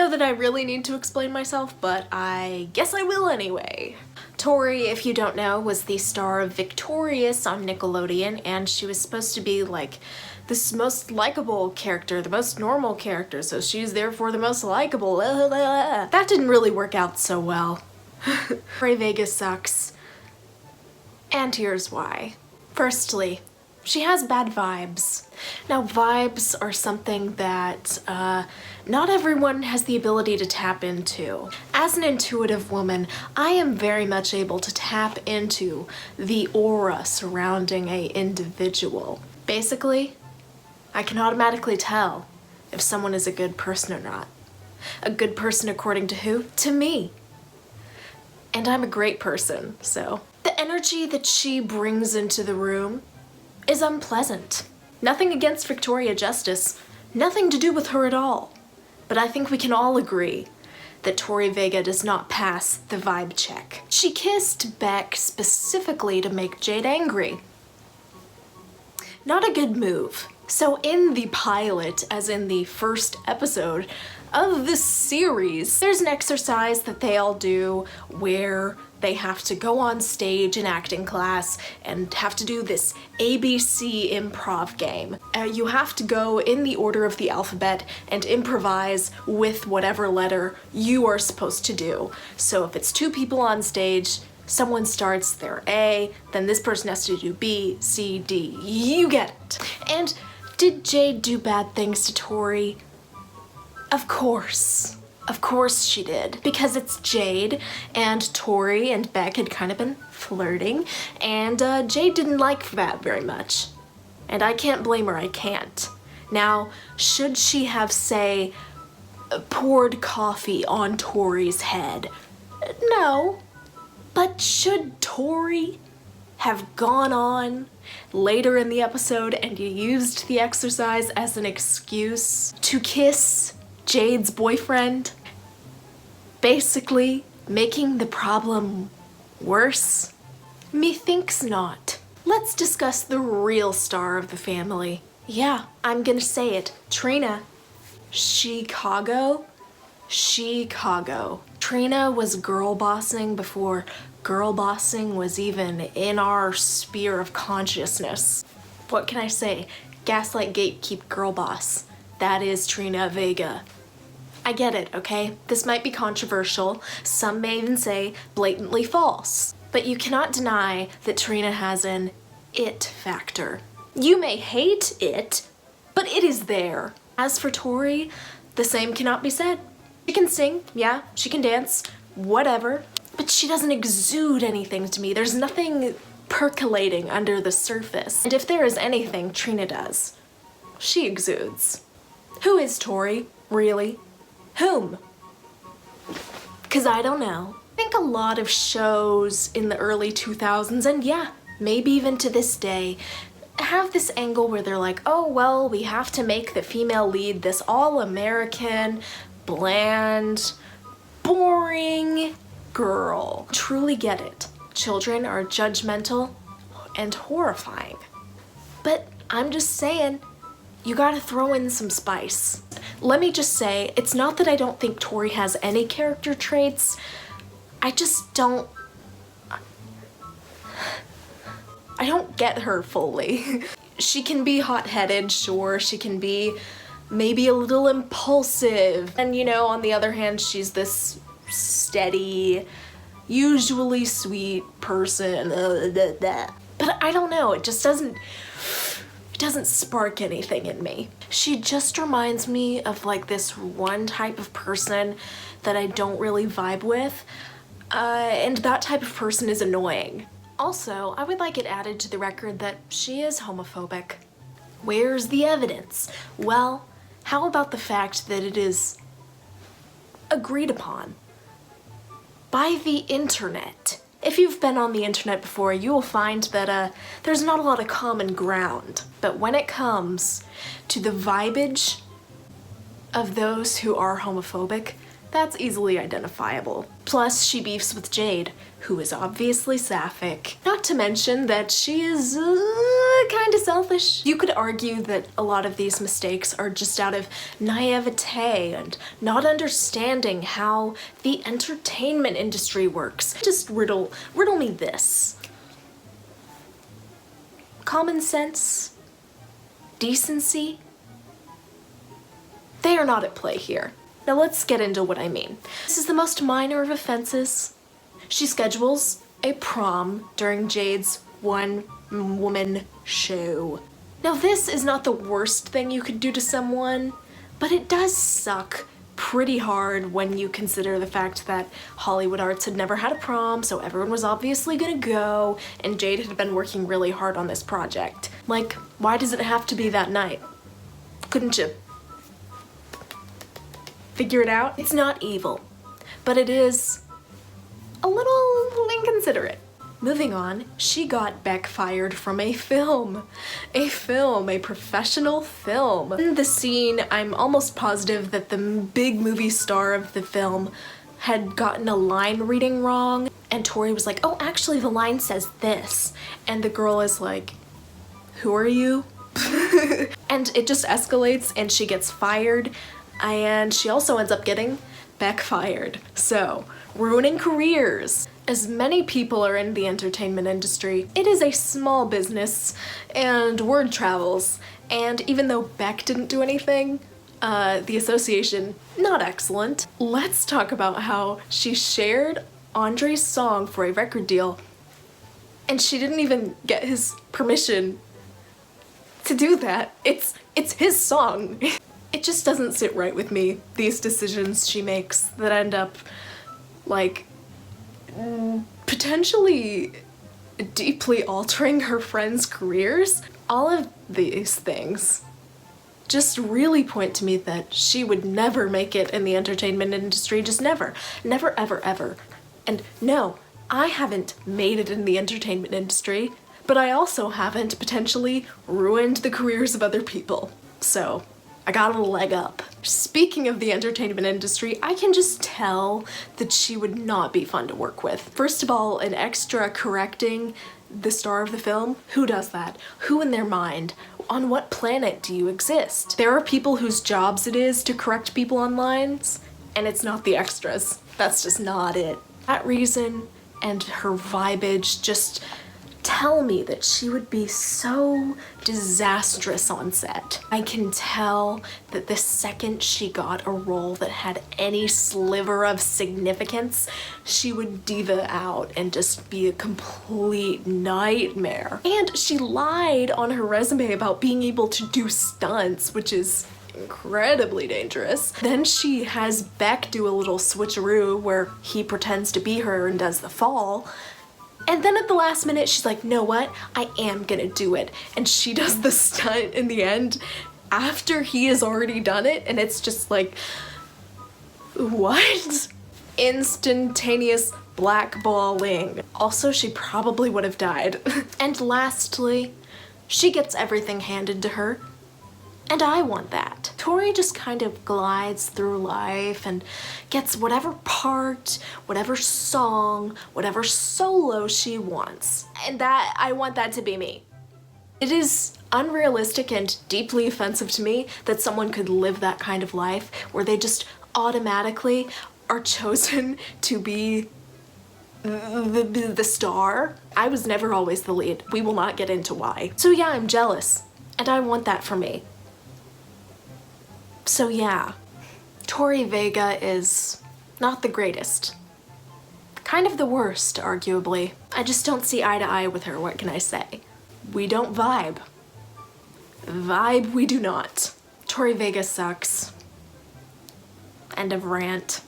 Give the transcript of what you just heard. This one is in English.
know that I really need to explain myself, but I guess I will anyway. Tori, if you don't know, was the star of Victorious on Nickelodeon, and she was supposed to be like this most likable character, the most normal character, so she's therefore the most likable. That didn't really work out so well. TORI VEGA sucks. And here's why. Firstly, she has bad vibes. Now, vibes are something that not everyone has the ability to tap into. As an intuitive woman, I am very much able to tap into the aura surrounding an individual. Basically, I can automatically tell if someone is a good person or not. A good person according to who? To me. And I'm a great person, so. The energy that she brings into the room is unpleasant. Nothing against Victoria Justice, nothing to do with her at all. But I think we can all agree that TORI VEGA does not pass the vibe check. She kissed Beck specifically to make Jade angry. Not a good move. So in the pilot, as in the first episode of this series, there's an exercise that they all do where they have to go on stage in acting class and have to do this ABC improv game. You have to go in the order of the alphabet and improvise with whatever letter you are supposed to do. So if it's two people on stage, someone starts their A, then this person has to do B, C, D. You get it. And did Jade do bad things to Tori? Of course. Of course she did. Because it's Jade, and Tori and Beck had kind of been flirting, and Jade didn't like that very much. And I can't blame her, I can't. Now, should she have, say, poured coffee on Tori's head? No. But should Tori have gone on later in the episode and used the exercise as an excuse to kiss Jade's boyfriend? Basically making the problem worse? Methinks not. Let's discuss the real star of the family. Yeah, I'm gonna say it. Trina. Chicago? Trina was girl bossing before girl bossing was even in our sphere of consciousness. What can I say? Gaslight gatekeep girl boss. That is Trina Vega. I get it, okay? This might be controversial. Some may even say blatantly false. But you cannot deny that Trina has an it factor. You may hate it, but it is there. As for Tori, the same cannot be said. She can sing, yeah, she can dance, whatever, but she doesn't exude anything to me. There's nothing percolating under the surface. And if there is anything Trina does, she exudes. Who is Tori, really? Whom? 'Cause I don't know. I think a lot of shows in the early 2000s, and yeah, maybe even to this day, have this angle where they're like, oh, well, we have to make the female lead this all-American, bland, boring girl. Truly get it. Children are judgmental and horrifying. But I'm just saying, you gotta throw in some spice. Let me just say, it's not that I don't think Tori has any character traits. I just don't get her fully. She can be hot-headed, sure. She can be maybe a little impulsive. And you know, on the other hand, she's this steady, usually sweet person. But I don't know, it just doesn't spark anything in me. She just reminds me of like this one type of person that I don't really vibe with. And that type of person is annoying. Also, I would like it added to the record that she is homophobic. Where's the evidence? Well, how about the fact that it is agreed upon by the internet? If you've been on the internet before, you will find that there's not a lot of common ground. But when it comes to the vibage of those who are homophobic, That's easily identifiable. Plus, she beefs with Jade, who is obviously sapphic. Not to mention that she is kinda selfish. You could argue that a lot of these mistakes are just out of naivete and not understanding how the entertainment industry works. Just riddle me this. Common sense? Decency? They are not at play here. Now let's get into what I mean. This is the most minor of offenses. She schedules a prom during Jade's one-woman show. Now this is not the worst thing you could do to someone, but it does suck pretty hard when you consider the fact that Hollywood Arts had never had a prom, so everyone was obviously gonna go, and Jade had been working really hard on this project. Like, why does it have to be that night? Couldn't you figure it out? It's not evil, but it is a little inconsiderate. Moving on, she got Beck fired from a film. A professional film. In the scene, I'm almost positive that the big movie star of the film had gotten a line reading wrong, and Tori was like, oh, actually the line says this. And the girl is like, who are you? And it just escalates and she gets fired. And she also ends up getting Beck fired. So, ruining careers. As many people are in the entertainment industry, it is a small business and word travels. And even though Beck didn't do anything, the association, not excellent. Let's talk about how she shared Andre's song for a record deal and she didn't even get his permission to do that. It's his song. It just doesn't sit right with me, these decisions she makes that end up, like, potentially deeply altering her friends' careers. All of these things just really point to me that she would never make it in the entertainment industry, just never. Never, ever, ever. And no, I haven't made it in the entertainment industry, but I also haven't potentially ruined the careers of other people. So, I got a leg up. Speaking of the entertainment industry, I can just tell that she would not be fun to work with. First of all, an extra correcting the star of the film? Who does that? Who in their mind? On what planet do you exist? There are people whose jobs it is to correct people on lines, and it's not the extras. That's just not it. That reason and her vibage just tell me that she would be so disastrous on set. I can tell that the second she got a role that had any sliver of significance, she would diva out and just be a complete nightmare. And she lied on her resume about being able to do stunts, which is incredibly dangerous. Then she has Beck do a little switcheroo where he pretends to be her and does the fall. And then at the last minute, she's like, know what? I am gonna do it. And she does the stunt in the end after he has already done it. And it's just like, what? Instantaneous blackballing. Also, she probably would have died. And lastly, she gets everything handed to her. And I want that. Tori just kind of glides through life and gets whatever part, whatever song, whatever solo she wants. And I want that to be me. It is unrealistic and deeply offensive to me that someone could live that kind of life where they just automatically are chosen to be the star. I was never always the lead. We will not get into why. So yeah, I'm jealous, and I want that for me. So yeah, Tori Vega is not the greatest. Kind of the worst, arguably. I just don't see eye to eye with her, what can I say? We don't vibe. Vibe we do not. Tori Vega sucks. End of rant.